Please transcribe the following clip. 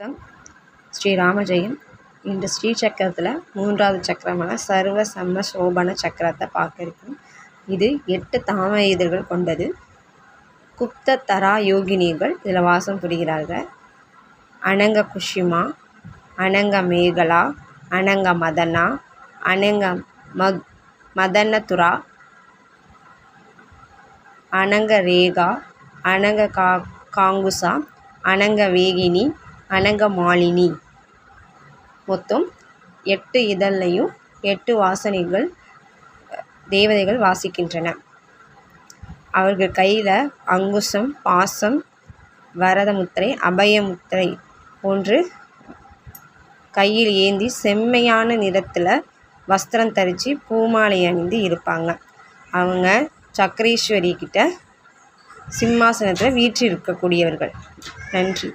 வணக்கம். ஸ்ரீ ராமஜெயம். இந்த ஸ்ரீ சக்கரத்தில் 3வது சக்கரமான சர்வ சம்ம சோபன சக்கரத்தை பார்க்க இருக்கும். இது 8 தாமரை இதழ்கள் கொண்டது. குப்த தரா யோகினிகள் இதில் வாசம் புரிகிறார்கள். அனங்க குஷிமா, அனங்க மேகலா, அனங்க மதனா, அனங்க மதனதுரா, அனங்க ரேகா, அனங்க காங்குசா, அனங்க வேகினி, அனங்க மாலினி. மொத்தம் 8 இதழ்லையும் 8 வாசனைகள் தேவதைகள் வாசிக்கின்றன. அவர்கள் கையில் அங்குசம், பாசம், வரத முத்திரை, அபய முத்திரை போன்று கையில் ஏந்தி செம்மையான நிறத்தில் வஸ்திரம் தரித்து பூமாலை அணிந்து இருப்பாங்க. அவங்க சக்கரேஸ்வரி கிட்ட சிம்மாசனத்தில் வீற்றிருக்கக்கூடியவர்கள். நன்றி.